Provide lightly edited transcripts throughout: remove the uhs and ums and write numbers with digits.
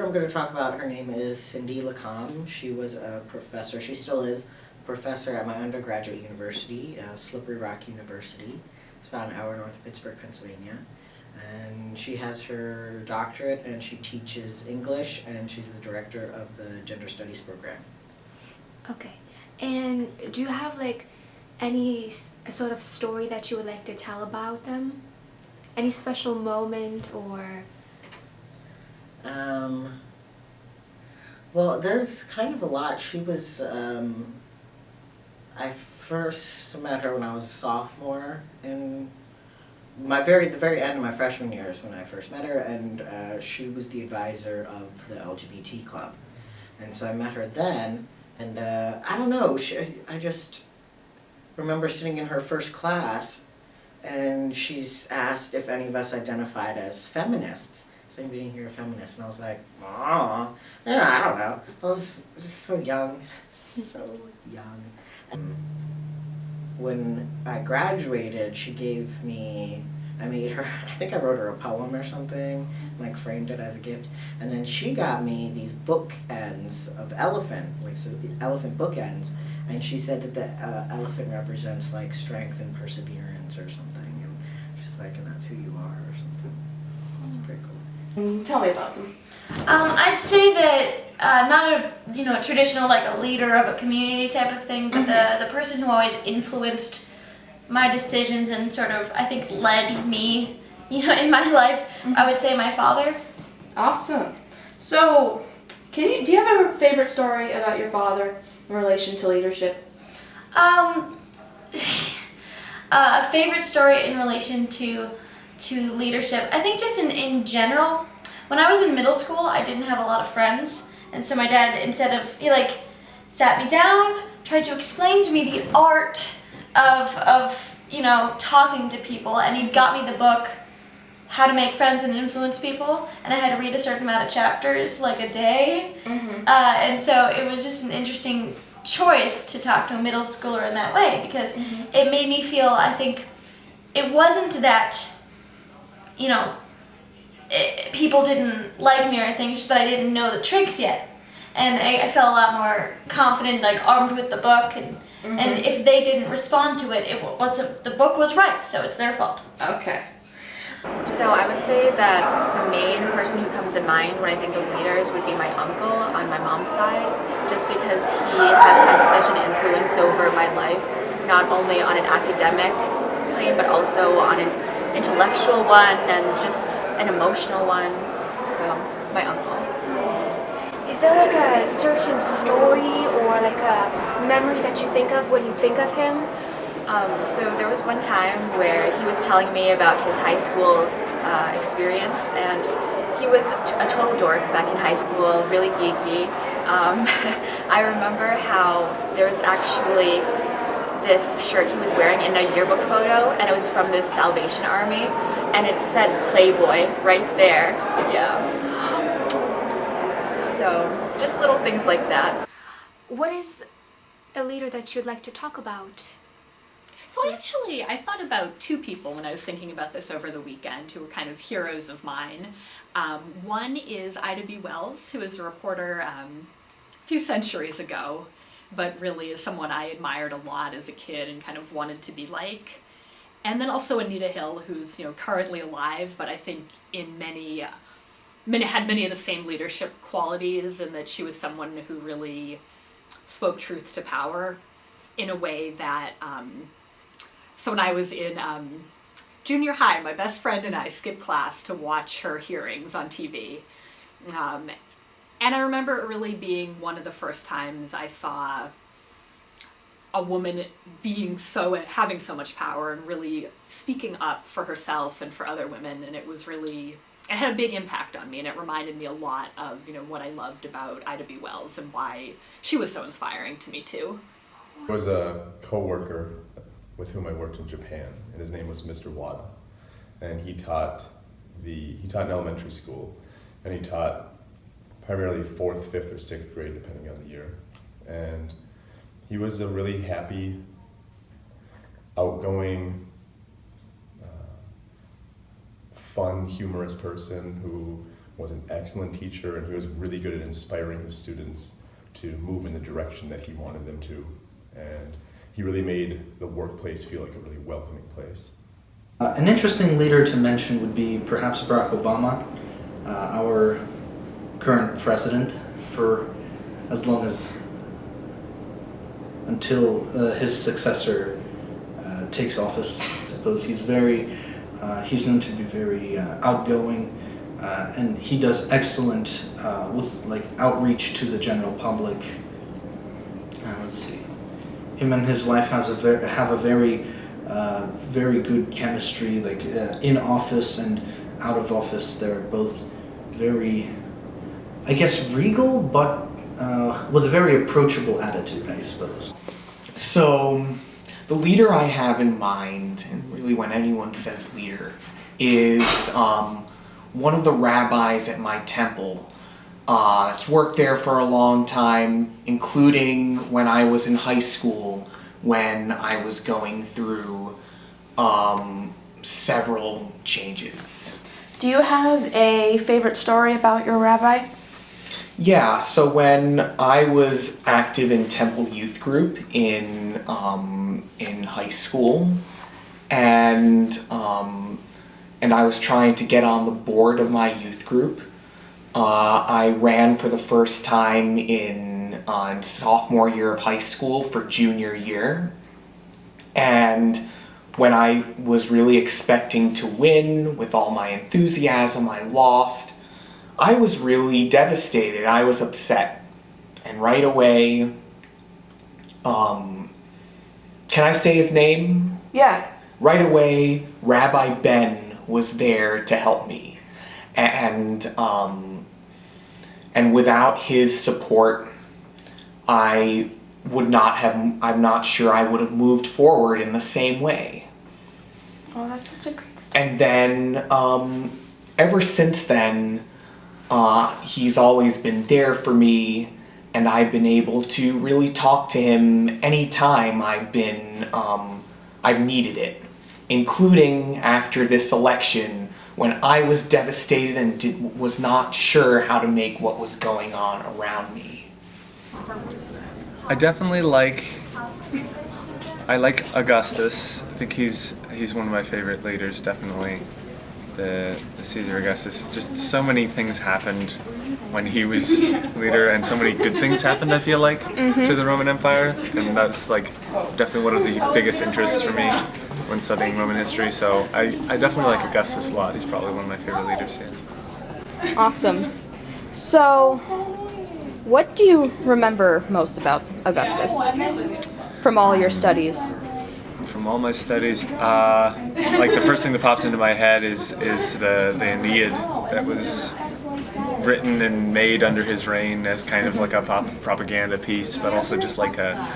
I'm going to talk about, her name is Cindy Lacombe. She was a professor, she still is a professor at my undergraduate university, Slippery Rock University. It's about an hour north of Pittsburgh, Pennsylvania. And she has her doctorate and she teaches English and she's the director of the Gender Studies program. Okay. And do you have like any sort of story that you would like to tell about them? Any special moment or? Well, there's kind of a lot. She was, I first met her when I was a sophomore in the very end of my freshman year is when I first met her, and she was the advisor of the LGBT club. And so I met her then, and I don't know, I just remember sitting in her first class, and she's asked if any of us identified as feminists. Is anybody here a feminist? And I was like, oh, I don't know. I was just so young, so young. When I graduated, she gave me, I think I wrote her a poem or something, like framed it as a gift, and then she got me these bookends of elephant, like so the elephant bookends, and she said that the elephant represents like strength and perseverance or something, and she's like, and that's who you are or something. So it's pretty cool. Tell me about them. I'd say that not a traditional like a leader of a community type of thing, but the person who always influenced my decisions and sort of I think led me in my life. I would say my father. Awesome. So, do you have a favorite story about your father in relation to leadership? A favorite story in relation to leadership. I think just in general, when I was in middle school, I didn't have a lot of friends, and so my dad, instead of, he sat me down, tried to explain to me the art of talking to people, and he got me the book, How to Make Friends and Influence People, and I had to read a certain amount of chapters, like a day, and so it was just an interesting choice to talk to a middle schooler in that way, because it made me feel, I think, it wasn't that people didn't like me or anything, just that I didn't know the tricks yet. And I felt a lot more confident, armed with the book, and if they didn't respond to it, the book was right, so it's their fault. Okay. So I would say that the main person who comes in mind when I think of leaders would be my uncle on my mom's side, just because he has had such an influence over my life, not only on an academic plane, but also on an intellectual one and just an emotional one. So my uncle. Is there a certain story or a memory that you think of when you think of him? So there was one time where he was telling me about his high school experience, and he was a total dork back in high school, really geeky. I remember how there was actually this shirt he was wearing in a yearbook photo, and it was from the Salvation Army, and it said Playboy right there. Yeah. So just little things like that. What is a leader that you'd like to talk about? So I thought about two people when I was thinking about this over the weekend who were kind of heroes of mine. One is Ida B. Wells, who was a reporter a few centuries ago, but really is someone I admired a lot as a kid and kind of wanted to be like. And then also Anita Hill, who's currently alive, but I think in had many of the same leadership qualities, and that she was someone who really spoke truth to power in a way that. So when I was in junior high, my best friend and I skipped class to watch her hearings on TV. And I remember it really being one of the first times I saw a woman having so much power and really speaking up for herself and for other women. And it had a big impact on me, and it reminded me a lot of, what I loved about Ida B. Wells and why she was so inspiring to me too. There was a co-worker with whom I worked in Japan, and his name was Mr. Wada. And he taught in elementary school, and he taught primarily 4th, 5th, or 6th grade, depending on the year. And he was a really happy, outgoing, fun, humorous person who was an excellent teacher, and he was really good at inspiring his students to move in the direction that he wanted them to. And he really made the workplace feel like a really welcoming place. An interesting leader to mention would be perhaps Barack Obama, our current president, for as long as until his successor takes office. I suppose he's known to be very outgoing, and he does excellent with like outreach to the general public. Let's see, him and his wife have a very good chemistry. Like in office and out of office, they're both very, I guess, regal, but with a very approachable attitude, I suppose. So, the leader I have in mind, and really when anyone says leader, is one of the rabbis at my temple. It's worked there for a long time, including when I was in high school, when I was going through several changes. Do you have a favorite story about your rabbi? Yeah, so when I was active in Temple Youth Group in high school, and I was trying to get on the board of my youth group, I ran for the first time in sophomore year of high school for junior year, and when I was really expecting to win with all my enthusiasm, I lost. I was really devastated. I was upset. And right away, can I say his name? Yeah. Right away, Rabbi Ben was there to help me. And without his support, I'm not sure I would have moved forward in the same way. Oh, that's such a great story. And then, ever since then, he's always been there for me, and I've been able to really talk to him anytime I've needed it, including after this election when I was devastated and was not sure how to make what was going on around me. I definitely like Augustus. I think he's one of my favorite leaders, definitely. The Caesar Augustus. Just so many things happened when he was leader, and so many good things happened, I feel like, to the Roman Empire, and that's like definitely one of the biggest interests for me when studying Roman history. So I definitely like Augustus a lot. He's probably one of my favorite leaders. Yeah. Awesome. So, what do you remember most about Augustus from all your studies? From all my studies, like the first thing that pops into my head is the Aeneid that was written and made under his reign as kind of like a propaganda piece, but also just like a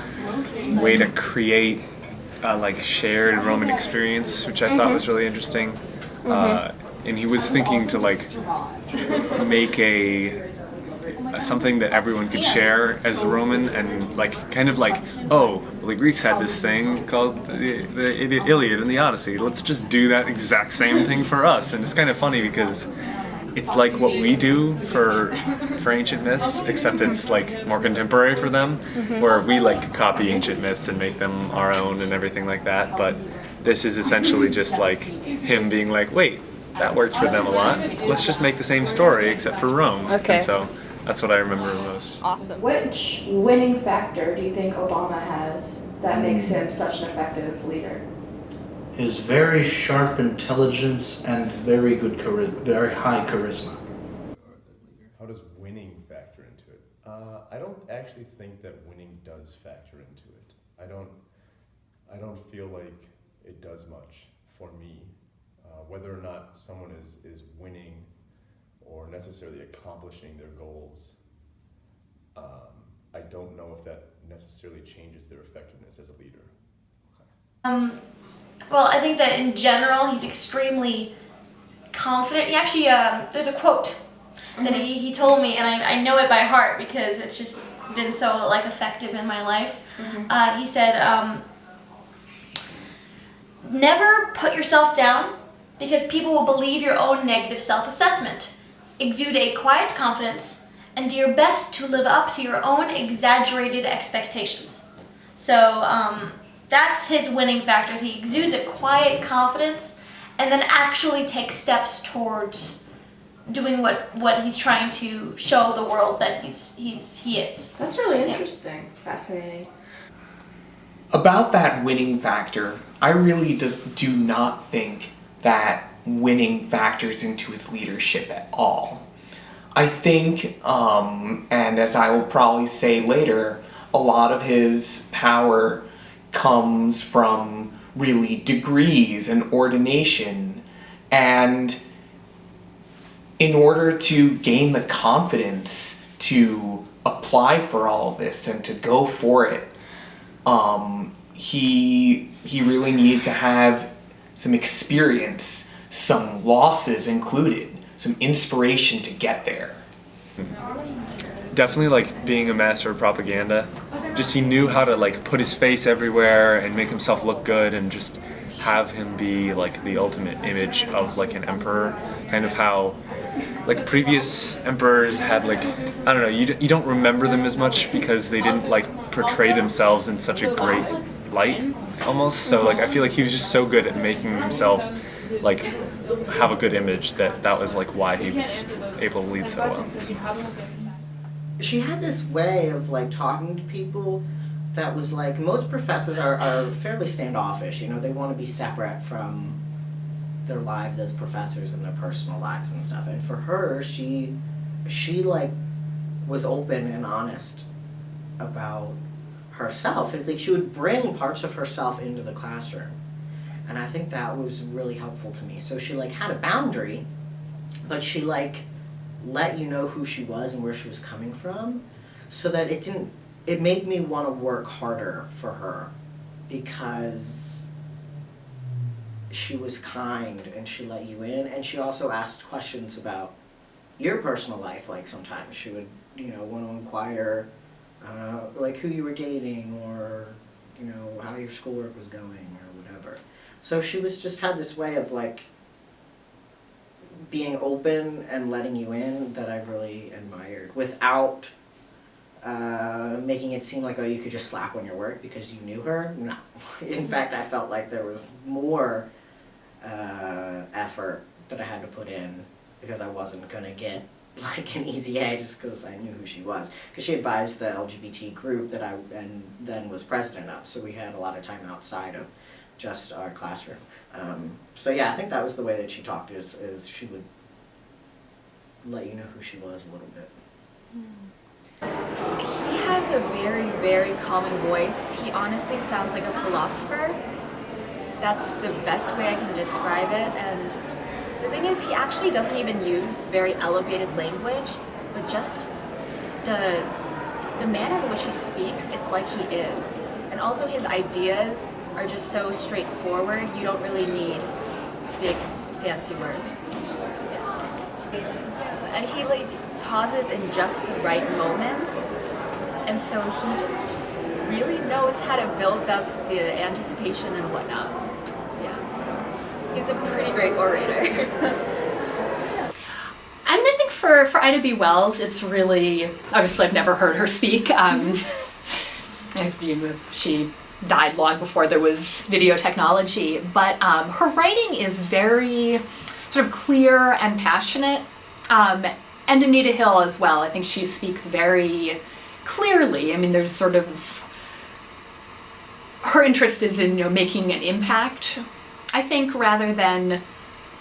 way to create a like shared Roman experience, which I thought was really interesting. And he was thinking to like make something that everyone could share as a Roman, and like kind of like, oh, well, the Greeks had this thing called the Iliad and the Odyssey. Let's just do that exact same thing for us. And it's kind of funny because it's like what we do for ancient myths, except it's like more contemporary for them, where we like copy ancient myths and make them our own and everything like that. But this is essentially just like him being like, wait, that worked for them a lot. Let's just make the same story except for Rome. Okay. And so that's what I remember most. Awesome. Which winning factor do you think Obama has that makes him such an effective leader? His very sharp intelligence and very high charisma. How does winning factor into it? I don't actually think that winning does factor into it. I don't feel like it does much for me. Whether or not someone is winning or necessarily accomplishing their goals, I don't know if that necessarily changes their effectiveness as a leader. Well, I think that in general he's extremely confident. He actually, there's a quote that he told me, and I know it by heart because it's just been so like effective in my life. He said, "Never put yourself down because people will believe your own negative self-assessment. exude a quiet confidence, and do your best to live up to your own exaggerated expectations. So that's his winning factors. He exudes a quiet confidence and then actually takes steps towards doing what he's trying to show the world that he is. That's really interesting. Fascinating. About that winning factor, I really do not think that winning factors into his leadership at all. I think, and as I will probably say later, a lot of his power comes from really degrees and ordination, and in order to gain the confidence to apply for all of this and to go for it, he really needed to have some experience, some losses included, some inspiration to get there. Definitely like being a master of propaganda. Just he knew how to like put his face everywhere and make himself look good and just have him be like the ultimate image of like an emperor. Kind of how like previous emperors had like, I don't know, you don't remember them as much because they didn't like portray themselves in such a great light almost. So like I feel like he was just so good at making himself like have a good image that was like why he was able to lead so well. She had this way of like talking to people that was like, most professors are fairly standoffish, you know, they want to be separate from their lives as professors and their personal lives and stuff. And for her, she like was open and honest about herself. And like she would bring parts of herself into the classroom. And I think that was really helpful to me. So she like had a boundary, but she like let you know who she was and where she was coming from, so that it made me want to work harder for her, because she was kind and she let you in, and she also asked questions about your personal life. Like sometimes she would, you know, want to inquire like who you were dating, or, you know, how your schoolwork was going or whatever. So she was just had this way of like being open and letting you in that I've really admired, without making it seem like, oh, you could just slack on your work because you knew her. No. In fact, I felt like there was more effort that I had to put in, because I wasn't going to get like an easy A just because I knew who she was. Because she advised the LGBT group that I then was president of, so we had a lot of time outside of just our classroom. So yeah, I think that was the way that she talked, is she would let you know who she was a little bit. He has a very, very calming voice. He honestly sounds like a philosopher. That's the best way I can describe it. And the thing is, he actually doesn't even use very elevated language, but just the manner in which he speaks, it's like he is. And also his ideas are just so straightforward. You don't really need big fancy words. Yeah. And he like pauses in just the right moments, and so he just really knows how to build up the anticipation and whatnot. Yeah, so he's a pretty great orator. I mean, I think for Ida B. Wells, it's really, obviously I've never heard her speak. She died long before there was video technology, but her writing is very sort of clear and passionate, and Anita Hill as well. I think she speaks very clearly. I mean, there's sort of, her interest is in, you know, making an impact, I think, rather than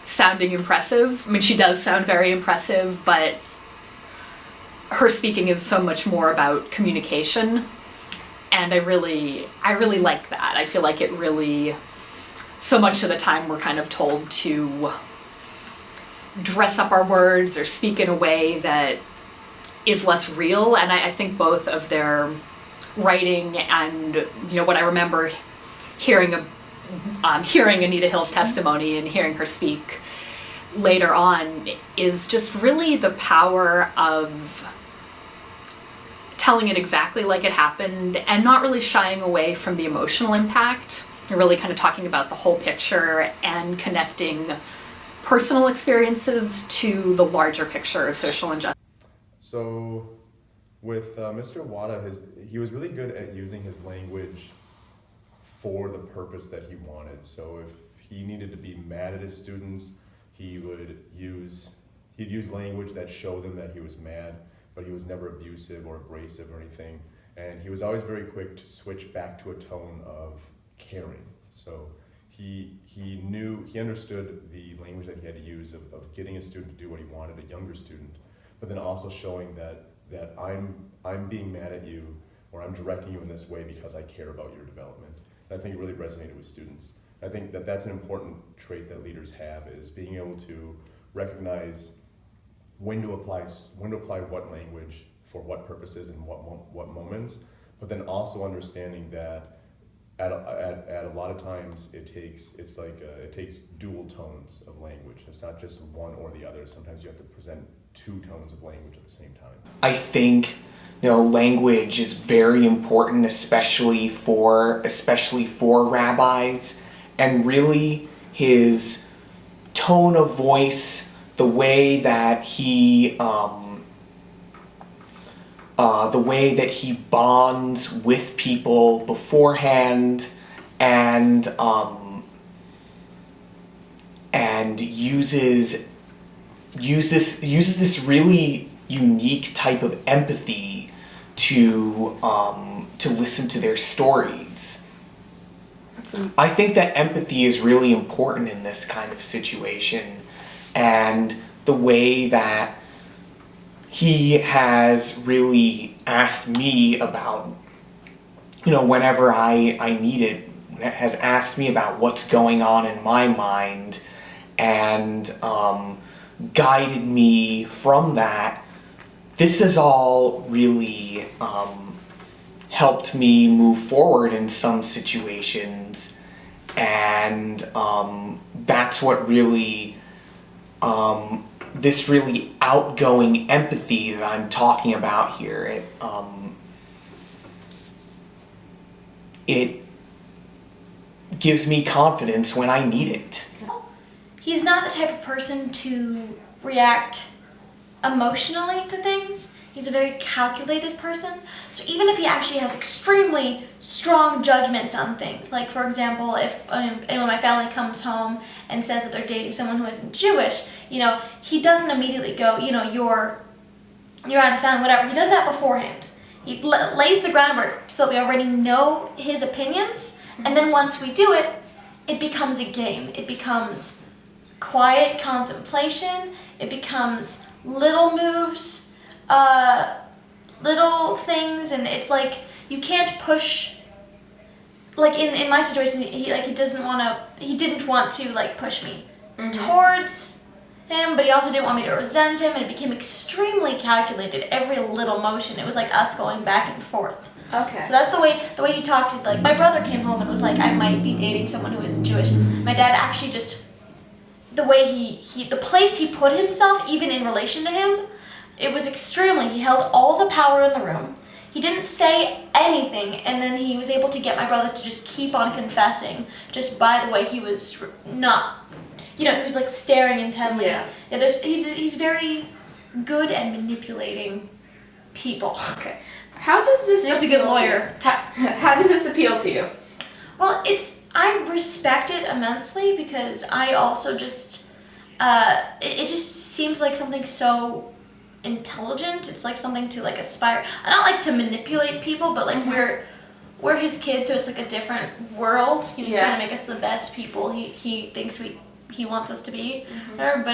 sounding impressive. I mean, she does sound very impressive, but her speaking is so much more about communication. And I really like that. I feel like it really, so much of the time we're kind of told to dress up our words or speak in a way that is less real. And I think both of their writing and, you know, what I remember hearing Anita Hill's testimony and hearing her speak later on is just really the power of telling it exactly like it happened and not really shying away from the emotional impact. You're really kind of talking about the whole picture and connecting personal experiences to the larger picture of social injustice? So with Mr. Wada, he was really good at using his language for the purpose that he wanted. So if he needed to be mad at his students, he'd use language that showed them that he was mad, but he was never abusive or abrasive or anything. And he was always very quick to switch back to a tone of caring. So he understood the language that he had to use of getting a student to do what he wanted, a younger student, but then also showing that I'm being mad at you, or I'm directing you in this way because I care about your development. And I think it really resonated with students. I think that's an important trait that leaders have, is being able to recognize when to apply what language for what purposes and what moments, but then also understanding that at a lot of times it takes dual tones of language. It's not just one or the other. Sometimes you have to present two tones of language at the same time. I think language is very important, especially for rabbis, and really his tone of voice, the way that he bonds with people beforehand, and uses this really unique type of empathy to listen to their stories. I think that empathy is really important in this kind of situation, and the way that he has really asked me about, whenever I need it, has asked me about what's going on in my mind, and guided me from that. This has all really helped me move forward in some situations, and that's what really this really outgoing empathy that I'm talking about here, it gives me confidence when I need it. He's not the type of person to react emotionally to things. He's a very calculated person. So even if he actually has extremely strong judgments on things, like for example, if anyone in my family comes home and says that they're dating someone who isn't Jewish, he doesn't immediately go, you're out of family, whatever. He does that beforehand. He lays the groundwork so that we already know his opinions, and then once we do it, it becomes a game. It becomes quiet contemplation. It becomes little moves, little things, and it's like you can't push. Like in my situation, he didn't want to push me towards him, but he also didn't want me to resent him, and it became extremely calculated. Every little motion, it was like us going back and forth. Okay. So that's the way he talked. Is like, my brother came home and was like, I might be dating someone who isn't Jewish. My dad actually just, the way the place he put himself, even in relation to him, it was extremely, he held all the power in the room. He didn't say anything, and then he was able to get my brother to just keep on confessing, just by the way he was not, he was like staring intently. Yeah. He's very good at manipulating people. Okay. How does this He's a good lawyer. How does this appeal to you? Well, I respect it immensely, because I also just, it just seems like something so intelligent. It's like something to aspire. I don't like to manipulate people, but we're his kids, so it's like a different world. He's trying to make us the best people he thinks he wants us to be. But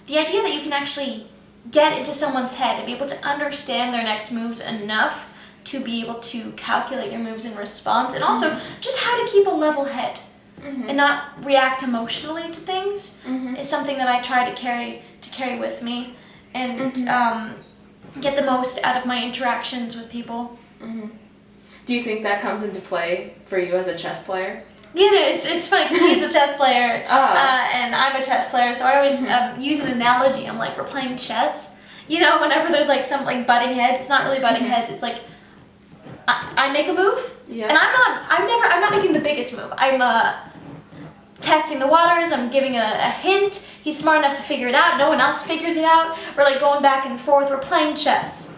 the idea that you can actually get into someone's head and be able to understand their next moves enough to be able to calculate your moves in response, and also just how to keep a level head and not react emotionally to things is something that I try to carry with me, and get the most out of my interactions with people. Do you think that comes into play for you as a chess player? Yeah, it's funny because he's a chess player and I'm a chess player, so I always use an analogy. I'm like, we're playing chess. Whenever there's some butting heads, it's not really butting heads. It's like I make a move, and I'm not making the biggest move. testing the waters, I'm giving a hint, he's smart enough to figure it out, no one else figures it out, we're like going back and forth, we're playing chess.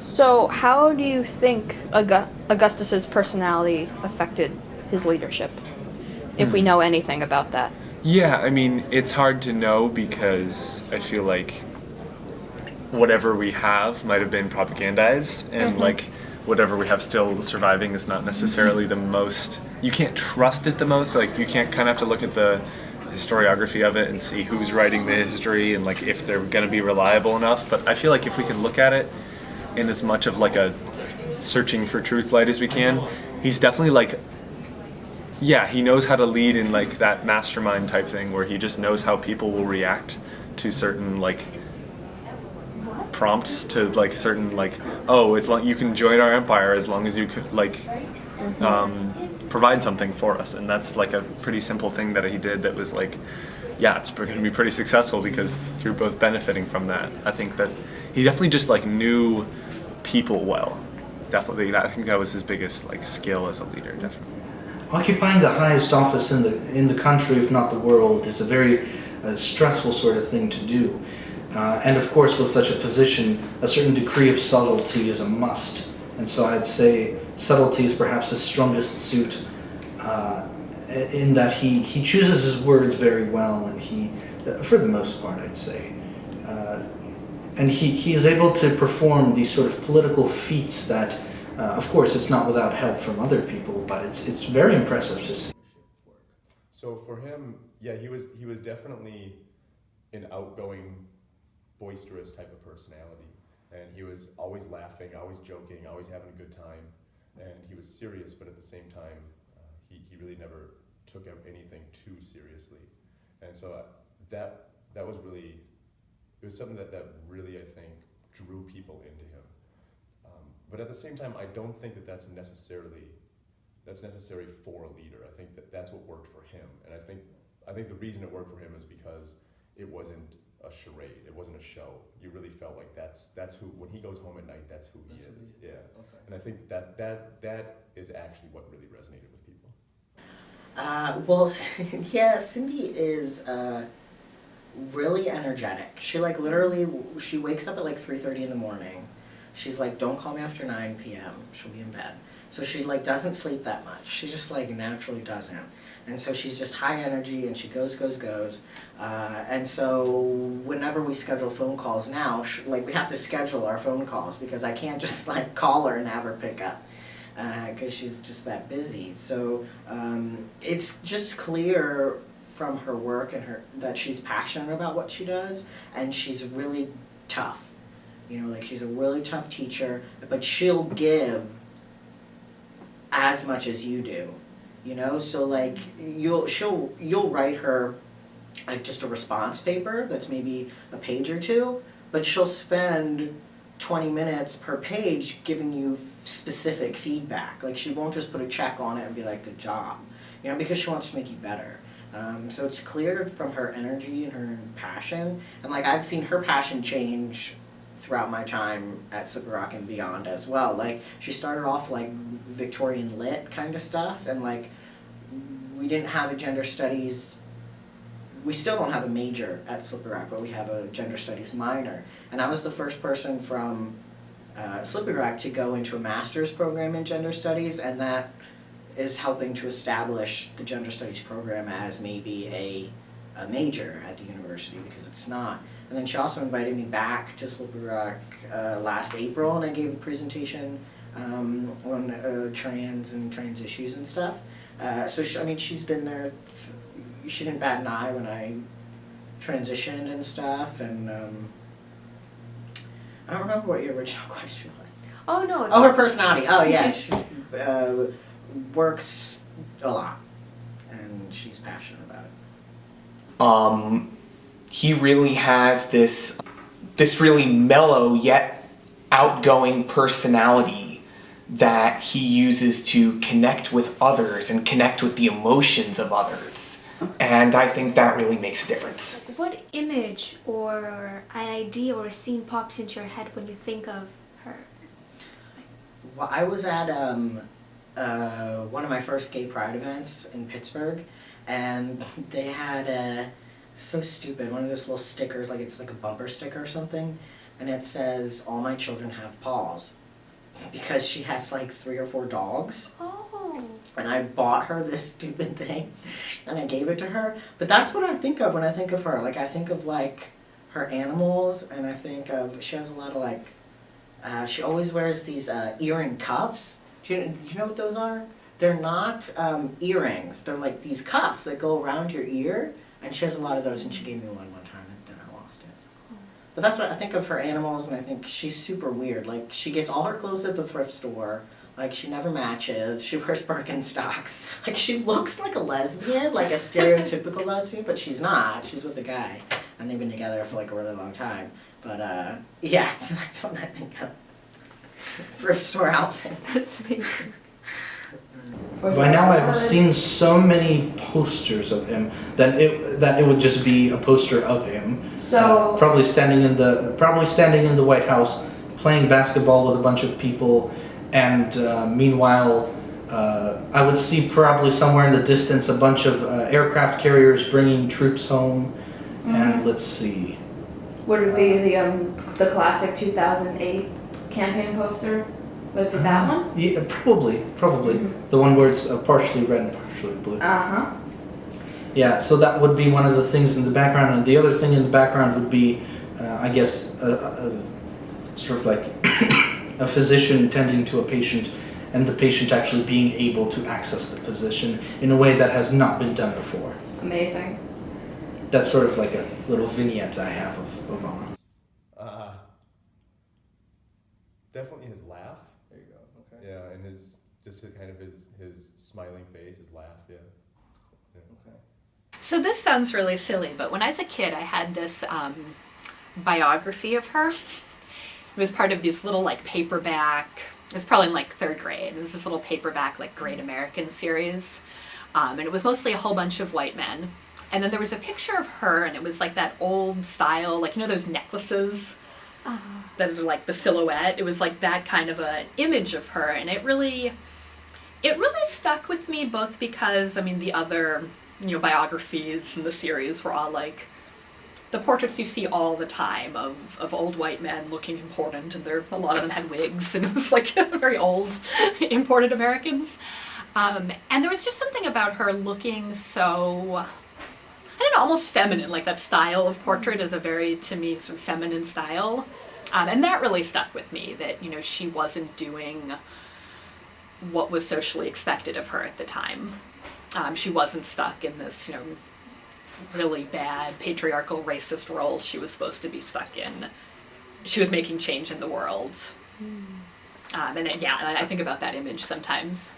So, how do you think Augustus's personality affected his leadership? If we know anything about that. Yeah, I mean, it's hard to know because I feel like whatever we have might have been propagandized, and like whatever we have still surviving is not necessarily the most, you can't trust it the most. Like, you can't kind of have to look at the historiography of it and see who's writing the history and like if they're going to be reliable enough. But I feel like if we can look at it in as much of like a searching for truth light as we can, he's definitely like, yeah, he knows how to lead in like that mastermind type thing where he just knows how people will react to certain like prompts, to like certain like, oh, as long you can join our empire as long as you could like provide something for us. And that's like a pretty simple thing that he did that was like, yeah, it's going to be pretty successful because you're both benefiting from that. I think that he definitely just like knew people well. Definitely, I think that was his biggest like skill as a leader. Definitely. Occupying the highest office in the country, if not the world, is a very stressful sort of thing to do. And of course, with such a position, a certain degree of subtlety is a must. And so I'd say subtlety is perhaps his strongest suit, in that he chooses his words very well, and he, for the most part, I'd say. And he's able to perform these sort of political feats that, of course, it's not without help from other people, but it's very impressive to see. So for him, yeah, he was definitely an outgoing, boisterous type of personality, and he was always laughing, always joking, always having a good time, and he was serious, but at the same time, he really never took anything too seriously, and so that was really, it was something that really, I think, drew people into him. But at the same time, I don't think that's necessary for a leader. I think that's what worked for him, and I think the reason it worked for him is because it wasn't a charade, it wasn't a show. You really felt like that's who, when he goes home at night, that's who he is. Yeah, okay. And I think that is actually what really resonated with people. Well, yeah, Cindy is really energetic. She like literally, she wakes up at like 3:30 in the morning. She's like, don't call me after 9 p.m. She'll be in bed. So she like doesn't sleep that much. She just like naturally doesn't. And so she's just high energy, and she goes. And so whenever we schedule phone calls now, like we have to schedule our phone calls because I can't just like call her and have her pick up because she's just that busy. So it's just clear from her work and that she's passionate about what she does, and she's really tough. You know, like she's a really tough teacher, but she'll give as much as you do. You know, so like you'll write her like just a response paper that's maybe a page or two, but she'll spend 20 minutes per page giving you specific feedback. Like she won't just put a check on it and be like, good job, you know, because she wants to make you better. So it's clear from her energy and her passion, and like I've seen her passion change throughout my time at Slippery Rock and beyond as well. Like she started off like Victorian lit kind of stuff, and like we didn't have a gender studies, we still don't have a major at Slippery Rock, but we have a gender studies minor. And I was the first person from Slippery Rock to go into a master's program in gender studies, and that is helping to establish the gender studies program as maybe a major at the university, because it's not. And then she also invited me back to Slippery Rock last April, and I gave a presentation on trans and trans issues and stuff. So she's been there. She didn't bat an eye when I transitioned and stuff. And I don't remember what your original question was. Oh no. Oh, her personality. Oh yeah, she works a lot, and she's passionate about it. He really has this really mellow yet outgoing personality that he uses to connect with others and connect with the emotions of others. And I think that really makes a difference. What image or an idea or a scene pops into your head when you think of her? Well, I was at one of my first gay pride events in Pittsburgh, and they had so stupid, one of those little stickers, like it's like a bumper sticker or something, and it says, "All my children have paws," because she has like 3 or 4 dogs. Oh. And I bought her this stupid thing, and I gave it to her. But that's what I think of when I think of her. Like, I think of like her animals, and I think of, she has a lot of like, she always wears these earring cuffs. Do you know what those are? They're not earrings. They're like these cuffs that go around your ear. And she has a lot of those, and she gave me one time, and then I lost it. But that's what I think of her animals, and I think she's super weird. Like, she gets all her clothes at the thrift store. Like, she never matches. She wears Birkenstocks. Like, she looks like a lesbian, like a stereotypical lesbian, but she's not. She's with a guy, and they've been together for like a really long time. But yeah, so that's what I think of. Thrift store outfit. That's amazing. By now, I've seen so many posters of him that it would just be a poster of him. So probably standing in the White House, playing basketball with a bunch of people, and meanwhile, I would see probably somewhere in the distance a bunch of aircraft carriers bringing troops home. And let's see. would it be the classic 2008 campaign poster? Would it be that one? Yeah, probably. Mm-hmm. The one where it's partially red and partially blue. Uh-huh. Yeah, so that would be one of the things in the background, and the other thing in the background would be, I guess, sort of like a physician tending to a patient, and the patient actually being able to access the physician in a way that has not been done before. Amazing. That's sort of like a little vignette I have of Obama. Definitely his laugh. There you go. Okay. Yeah, and his smiling face, his laugh. Yeah. Yeah. Okay. So this sounds really silly, but when I was a kid, I had this biography of her. It was part of this little like paperback. It was probably in like 3rd grade. It was this little paperback like Great American series, and it was mostly a whole bunch of white men. And then there was a picture of her, and it was like that old style, like, you know, those necklaces that are like the silhouette. It was like that kind of an image of her, and it really stuck with me, both because, I mean, the other, you know, biographies in the series were all like the portraits you see all the time of old white men looking important, and a lot of them had wigs, and it was like very old imported Americans. And there was just something about her looking so, I don't know, almost feminine. Like, that style of portrait is a very, to me, sort of feminine style. And that really stuck with me, that, you know, she wasn't doing what was socially expected of her at the time. She wasn't stuck in this, you know, really bad patriarchal racist role she was supposed to be stuck in. She was making change in the world. And I think about that image sometimes.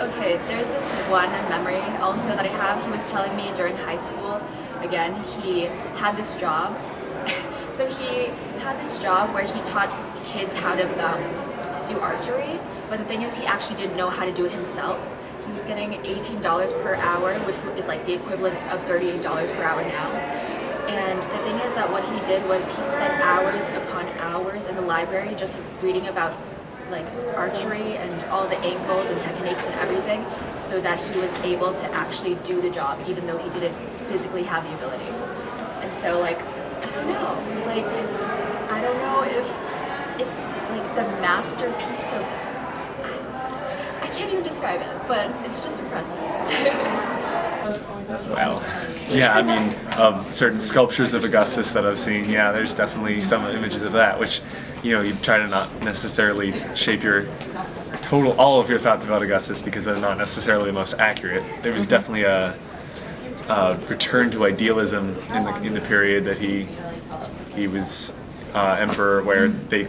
Okay, there's this one memory also that I have. He was telling me during high school, again, he had this job. So he had this job where he taught kids how to do archery, but the thing is he actually didn't know how to do it himself. He was getting $18 per hour, which is like the equivalent of $38 per hour now. And the thing is that what he did was he spent hours upon hours in the library just reading about like archery and all the angles and techniques and everything, so that he was able to actually do the job even though he didn't physically have the ability. And so like, I don't know if it's like the masterpiece of, I can't even describe it, but it's just impressive. Well, yeah, I mean, of certain sculptures of Augustus that I've seen, yeah, there's definitely some images of that, which, you know, you try to not necessarily shape all of your thoughts about Augustus, because they're not necessarily the most accurate. There was definitely a return to idealism in the period that he was emperor, where he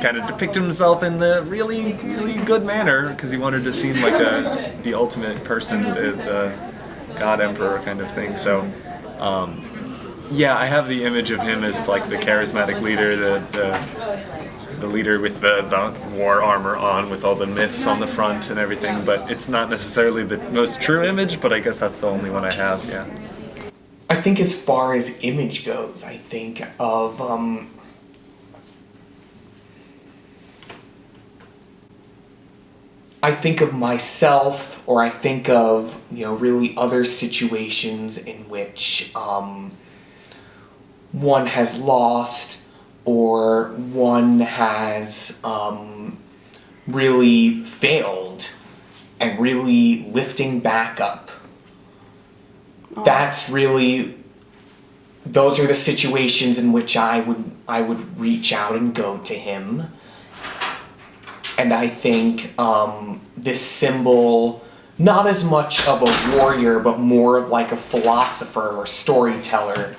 kind of depicted himself in the really, really good manner, because he wanted to seem like the ultimate person, the god emperor kind of thing. So yeah, I have the image of him as like the charismatic leader, the leader with the war armor on, with all the myths on the front and everything, but it's not necessarily the most true image, but I guess that's the only one I have. Yeah, I think as far as image goes, I think of I think of myself, or I think of, you know, really other situations in which one has lost, or one has really failed, and really lifting back up. That's really, those are the situations in which I would reach out and go to him. And I think this symbol, not as much of a warrior, but more of like a philosopher or storyteller,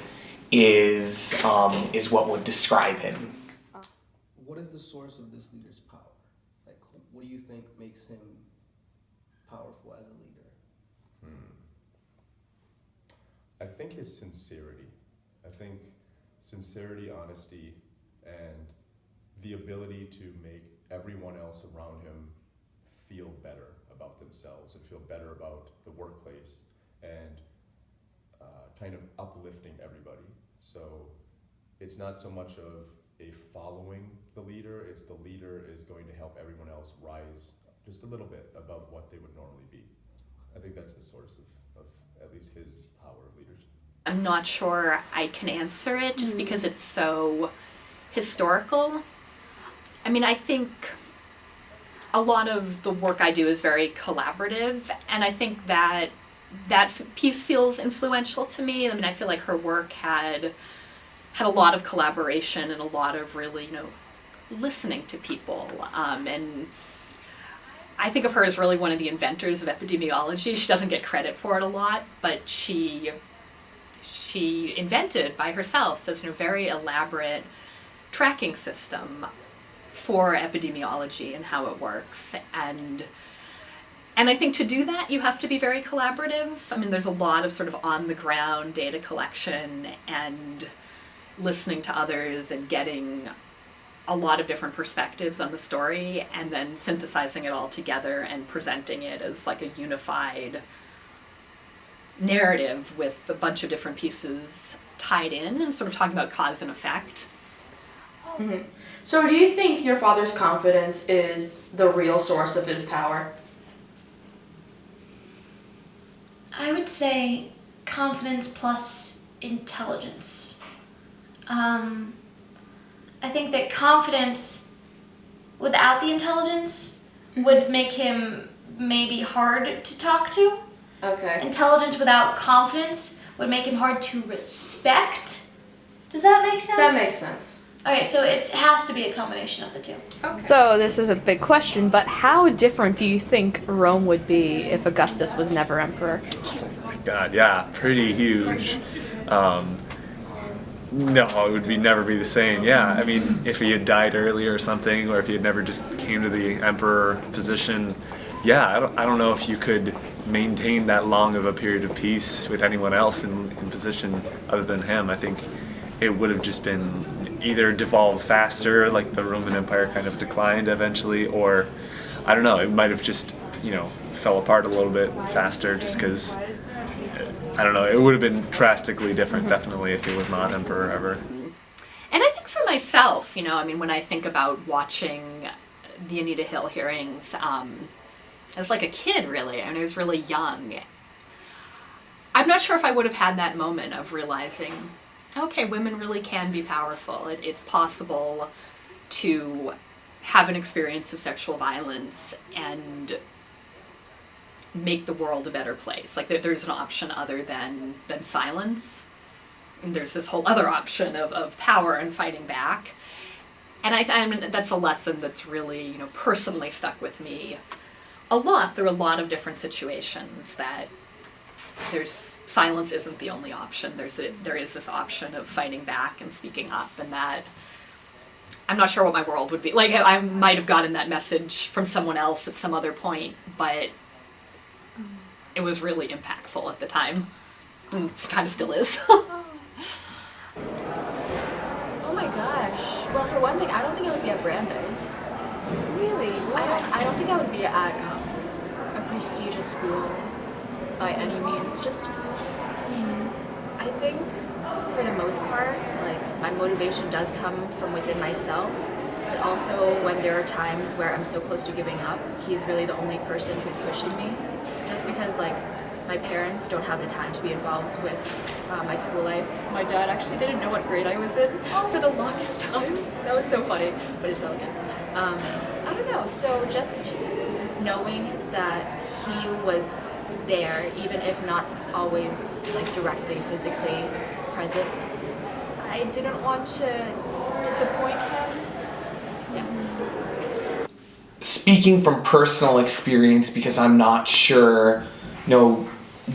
is what would describe him. What is the source of this leader's power? Like, what do you think makes him powerful as a leader? I think his sincerity. I think sincerity, honesty, and the ability to make everyone else around him feel better about themselves and feel better about the workplace, and kind of uplifting everybody. So it's not so much of a following the leader, it's the leader is going to help everyone else rise just a little bit above what they would normally be. I think that's the source of at least his power of leadership. I'm not sure I can answer it just because it's so historical. I mean, I think a lot of the work I do is very collaborative, and I think that piece feels influential to me. I mean, I feel like her work had a lot of collaboration and a lot of really, you know, listening to people. And I think of her as really one of the inventors of epidemiology. She doesn't get credit for it a lot, but she invented by herself this, you know, very elaborate tracking system for epidemiology and how it works. And I think to do that, you have to be very collaborative. I mean, there's a lot of sort of on-the-ground data collection and listening to others and getting a lot of different perspectives on the story, and then synthesizing it all together and presenting it as like a unified narrative with a bunch of different pieces tied in and sort of talking about cause and effect. Mm-hmm. So do you think your father's confidence is the real source of his power? I would say confidence plus intelligence. I think that confidence without the intelligence would make him maybe hard to talk to. Okay. Intelligence without confidence would make him hard to respect. Does that make sense? That makes sense. Okay, so it has to be a combination of the two. Okay. So this is a big question, but how different do you think Rome would be if Augustus was never emperor? Oh my God, yeah, pretty huge. No, it would never be the same. Yeah, I mean, if he had died earlier or something, or if he had never just came to the emperor position, yeah, I don't know if you could maintain that long of a period of peace with anyone else in position other than him. I think it would have just been either devolved faster, like the Roman Empire kind of declined eventually, or I don't know, it might have just, you know, fell apart a little bit faster just because, I don't know, it would have been drastically different, definitely, if he was not emperor ever. And I think for myself, you know, I mean, when I think about watching the Anita Hill hearings, as like a kid, really, I mean, I was really young. I'm not sure if I would have had that moment of realizing, okay, women really can be powerful. It's possible to have an experience of sexual violence and make the world a better place. Like there's an option other than silence. And there's this whole other option of power and fighting back. And I mean, that's a lesson that's really, you know, personally stuck with me a lot. There are a lot of different situations that silence isn't the only option. There is this option of fighting back and speaking up, and that I'm not sure what my world would be. Like, I might have gotten that message from someone else at some other point, but it was really impactful at the time. And it kind of still is. Oh my gosh. Well, for one thing, I don't think I would be at Brandeis. Really? I don't think I would be at a prestigious school by any means. Just, I think for the most part, like, my motivation does come from within myself. but also when there are times where I'm so close to giving up, he's really the only person who's pushing me. Just because like my parents don't have the time to be involved with my school life. My dad actually didn't know what grade I was in for the longest time. That was so funny, but it's all good. I don't know, so just knowing that he was there, even if not always like directly, physically present, I didn't want to disappoint him. Yeah. Speaking from personal experience, because I'm not sure,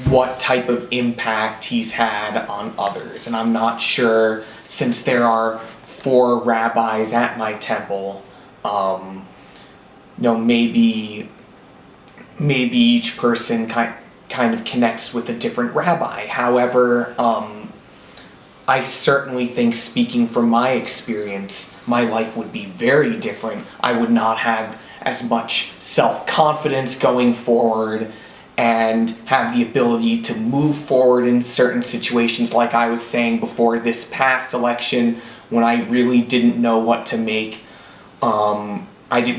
what type of impact he's had on others, and I'm not sure, since there are 4 rabbis at my temple, maybe each person kind of connects with a different rabbi. However, I certainly think, speaking from my experience, my life would be very different. I would not have as much self-confidence going forward and have the ability to move forward in certain situations, like I was saying before this past election, when I really didn't know what to make.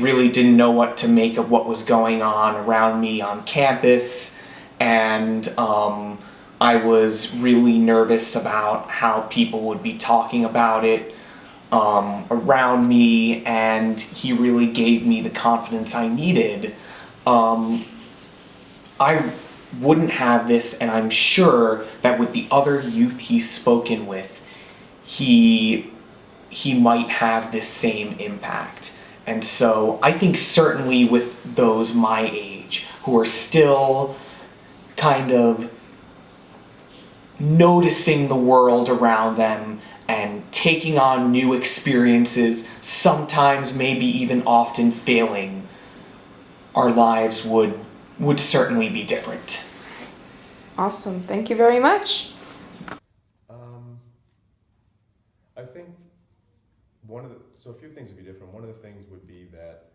Really didn't know what to make of what was going on around me on campus, and I was really nervous about how people would be talking about it around me, and he really gave me the confidence I needed. I wouldn't have this, and I'm sure that with the other youth he's spoken with, he might have this same impact. And so I think certainly with those my age, who are still kind of noticing the world around them and taking on new experiences, sometimes maybe even often failing, our lives would certainly be different. Awesome. Thank you very much. I think so a few things would be different. One of the things would be that,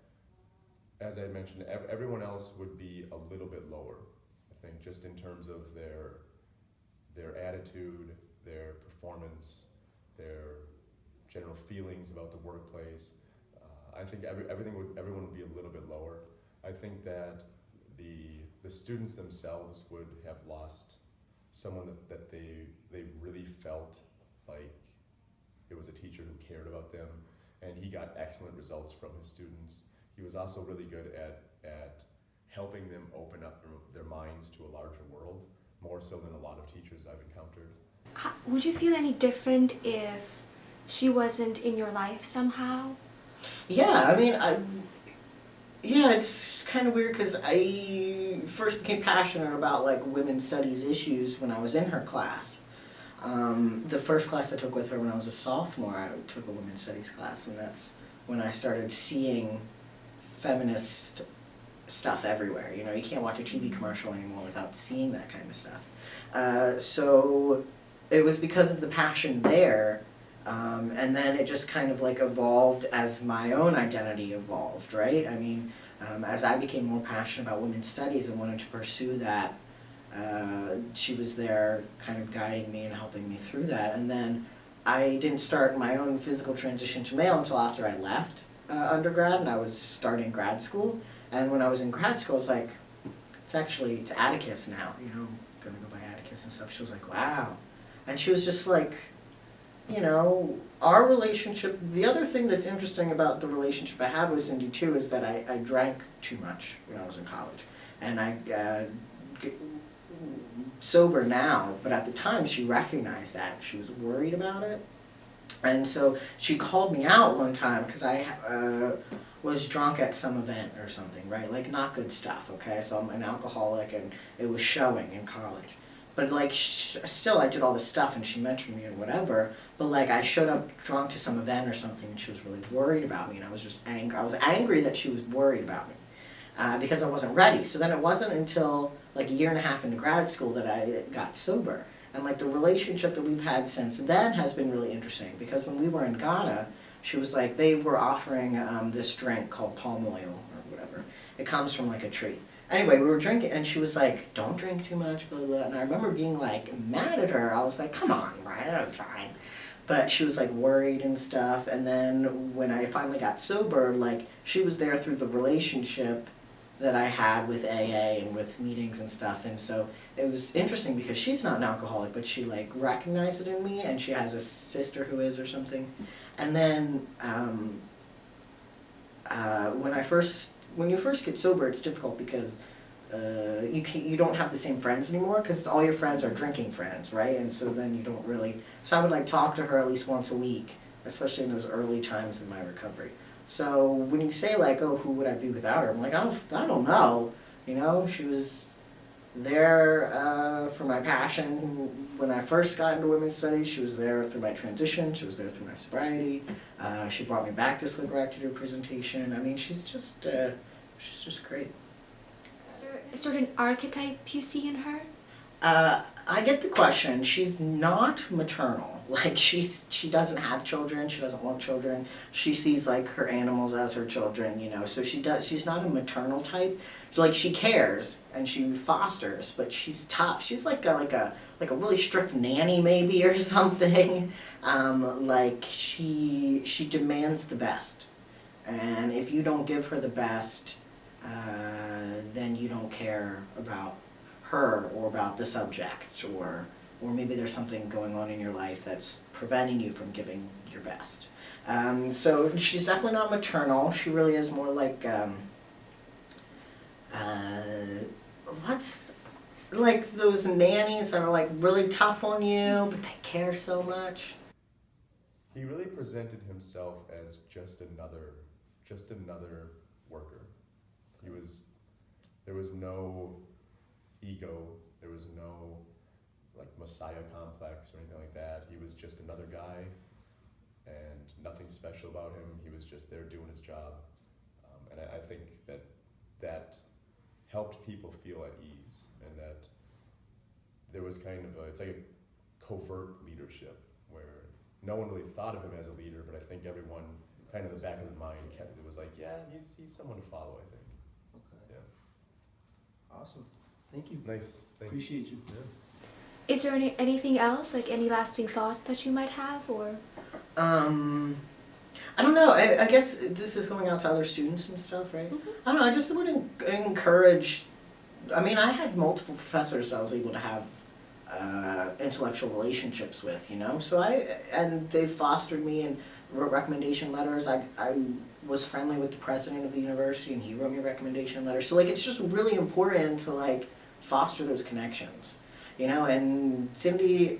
as I mentioned, everyone else would be a little bit lower, I think, just in terms of their attitude, their performance, their general feelings about the workplace. I think everyone would be a little bit lower. I think that the students themselves would have lost someone that they really felt like it was a teacher who cared about them, and he got excellent results from his students. He was also really good at helping them open up their minds to a larger world, more so than a lot of teachers I've encountered. Would you feel any different if she wasn't in your life somehow? Yeah, I mean, it's kind of weird because I first became passionate about like women's studies issues when I was in her class. The first class I took with her when I was a sophomore, I took a women's studies class, and that's when I started seeing feminist stuff everywhere. You can't watch a TV commercial anymore without seeing that kind of stuff. So it was because of the passion there, and then it just kind of like evolved as my own identity evolved, right? I mean, as I became more passionate about women's studies and wanted to pursue that, she was there kind of guiding me and helping me through that. And then I didn't start my own physical transition to male until after I left undergrad, and I was starting grad school. And when I was in grad school, I was like, it's Atticus now, gonna go by Atticus and stuff. She was like, wow. And she was just like, our relationship, the other thing that's interesting about the relationship I have with Cindy too is that I drank too much when I was in college. And I sober now, but at the time she recognized that. She was worried about it. And so she called me out one time because I was drunk at some event or something, right? Like, not good stuff, okay? So I'm an alcoholic, and it was showing in college. But, like, still, I did all this stuff, and she mentored me and whatever. But, like, I showed up drunk to some event or something, and she was really worried about me, and I was just angry. I was angry that she was worried about me because I wasn't ready. So then it wasn't until, like, a year and a half into grad school that I got sober. And, like, the relationship that we've had since then has been really interesting, because when we were in Ghana, she was like, they were offering this drink called palm oil or whatever. It comes from, like, a tree. Anyway, we were drinking, and she was like, don't drink too much, blah, blah. And I remember being, like, mad at her. I was like, come on, right, that's fine. but she was like worried and stuff. And then when I finally got sober, like she was there through the relationship that I had with AA and with meetings and stuff. And so it was interesting because she's not an alcoholic, but she like recognized it in me, and she has a sister who is or something. And then when you first get sober, it's difficult because you don't have the same friends anymore, because all your friends are drinking friends, right? And so then you don't really. So I would like talk to her at least once a week, especially in those early times in my recovery. So when you say like, oh, who would I be without her? I'm like, I don't know. You know, she was there for my passion when I first got into women's studies. She was there through my transition. She was there through my sobriety. She brought me back to Slick to do a presentation. I mean, she's just great. Is there a certain archetype you see in her? I get the question. She's not maternal. Like she doesn't have children. She doesn't want children. She sees like her animals as her children. You know, so she's not a maternal type. Like she cares and she fosters, but she's tough. She's like a really strict nanny maybe or something. Like she demands the best, and if you don't give her the best, then you don't care about her or about the subject, or maybe there's something going on in your life that's preventing you from giving your best. So she's definitely not maternal. She really is more like what's like those nannies that are like really tough on you, but they care so much. He really presented himself as just another worker. There was no ego, there was no like messiah complex or anything like that. He was just another guy, and nothing special about him. He was just there doing his job, and I think that helped people feel at ease, and that there was kind of it's like a covert leadership where no one really thought of him as a leader, but I think everyone kind of in the back of their mind kept it was like, yeah, he's someone to follow, I think. Okay. Yeah. Awesome. Thank you. Nice. Thanks. Appreciate you. Yeah. Is there anything else, like any lasting thoughts that you might have, or? I don't know. I guess this is going out to other students and stuff, right? Mm-hmm. I don't know. I just would encourage. I mean, I had multiple professors that I was able to have intellectual relationships with, you know. So and they fostered me and wrote recommendation letters. I was friendly with the president of the university, and he wrote me a recommendation letter. So like, it's just really important to like foster those connections, you know. And Cindy.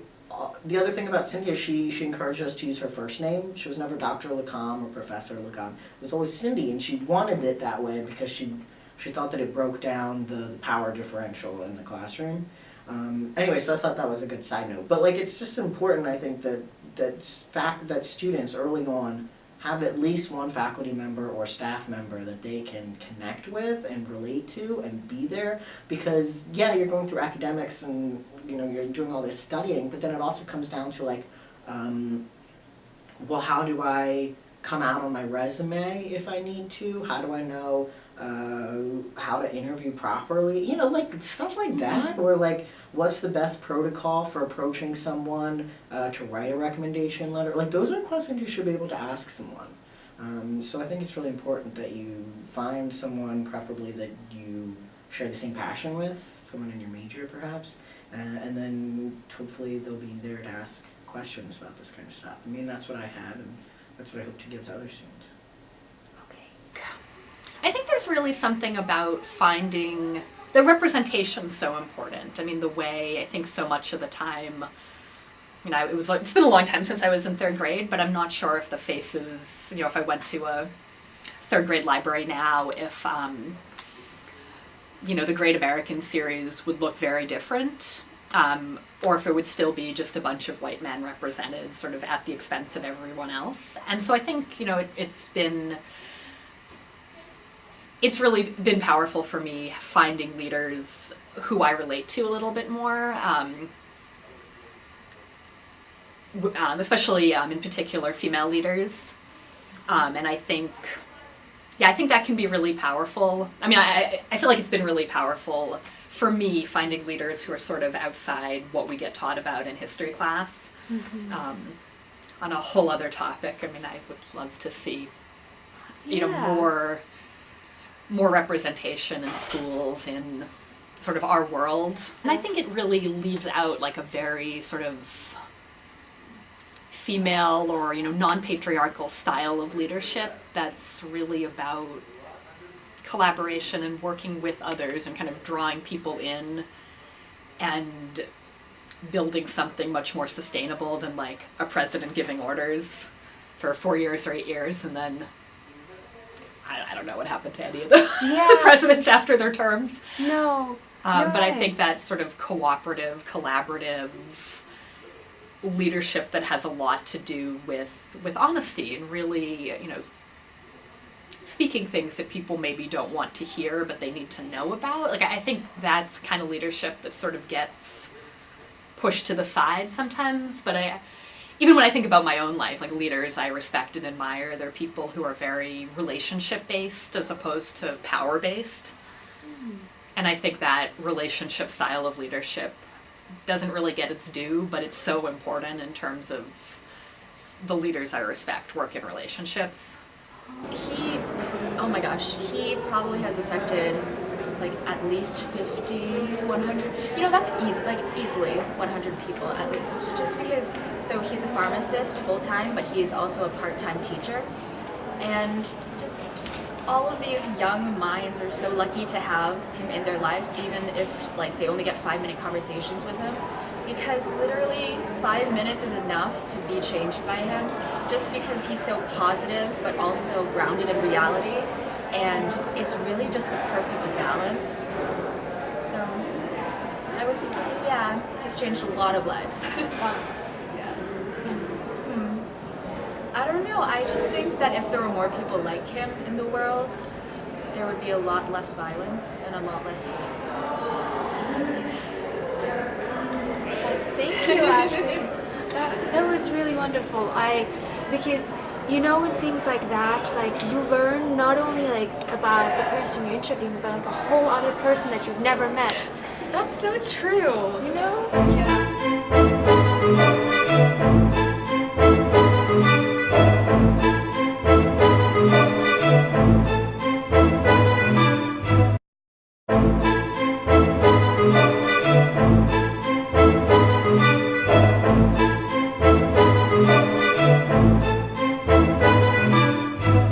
The other thing about Cindy is she encouraged us to use her first name. She was never Dr. Lacombe or Professor Lacombe. It was always Cindy, and she wanted it that way because she thought that it broke down the power differential in the classroom. Anyway, so I thought that was a good side note. But like, it's just important, I think, that students early on have at least one faculty member or staff member that they can connect with and relate to and be there, because yeah, you're going through academics and you know you're doing all this studying, but then it also comes down to like, well, how do I come out on my resume if I need to? How do I know how to interview properly? You know, like stuff like that, or like what's the best protocol for approaching someone to write a recommendation letter? Like those are questions you should be able to ask someone. So I think it's really important that you find someone, preferably that you share the same passion with, someone in your major perhaps, and then hopefully they'll be there to ask questions about this kind of stuff. I mean, that's what I had, and that's what I hope to give to other students. I think there's really something about finding the representation so important. I mean, the way I think so much of the time, you know, it's been a long time since I was in third grade, but I'm not sure if the faces, you know, if I went to a third grade library now, if, you know, the Great American series would look very different, or if it would still be just a bunch of white men represented sort of at the expense of everyone else. And so I think, you know, it's really been powerful for me finding leaders who I relate to a little bit more, especially in particular female leaders. And I think that can be really powerful. I mean, I feel like it's been really powerful for me finding leaders who are sort of outside what we get taught about in history class. Mm-hmm. on a whole other topic, I mean, I would love to see, Yeah. more representation in schools in sort of our world. And I think it really leaves out like a very sort of female or, non-patriarchal style of leadership that's really about collaboration and working with others and kind of drawing people in and building something much more sustainable than like a president giving orders for 4 years or 8 years and then I don't know what happened to any of the presidents after their terms. No. But I think that sort of cooperative, collaborative leadership that has a lot to do with honesty and really, speaking things that people maybe don't want to hear but they need to know about. Like, I think that's kind of leadership that sort of gets pushed to the side sometimes. But even when I think about my own life, like leaders I respect and admire, they're people who are very relationship-based as opposed to power-based. And I think that relationship style of leadership doesn't really get its due, but it's so important in terms of the leaders I respect work in relationships. Oh my gosh, he probably has affected like at least 50, 100, that's easily 100 people at least. Just because, so he's a pharmacist full-time, but he is also a part-time teacher. And just all of these young minds are so lucky to have him in their lives, even if like they only get 5-minute conversations with him, because literally 5 minutes is enough to be changed by him, just because he's so positive but also grounded in reality, and it's really just the perfect balance. So I would say, he's changed a lot of lives. I don't know, I just think that if there were more people like him in the world, there would be a lot less violence and a lot less hate. Thank you, Ashley. That was really wonderful. Because with things like that, like you learn not only like about the person you're interviewing, but like a whole other person that you've never met. That's so true. Yeah.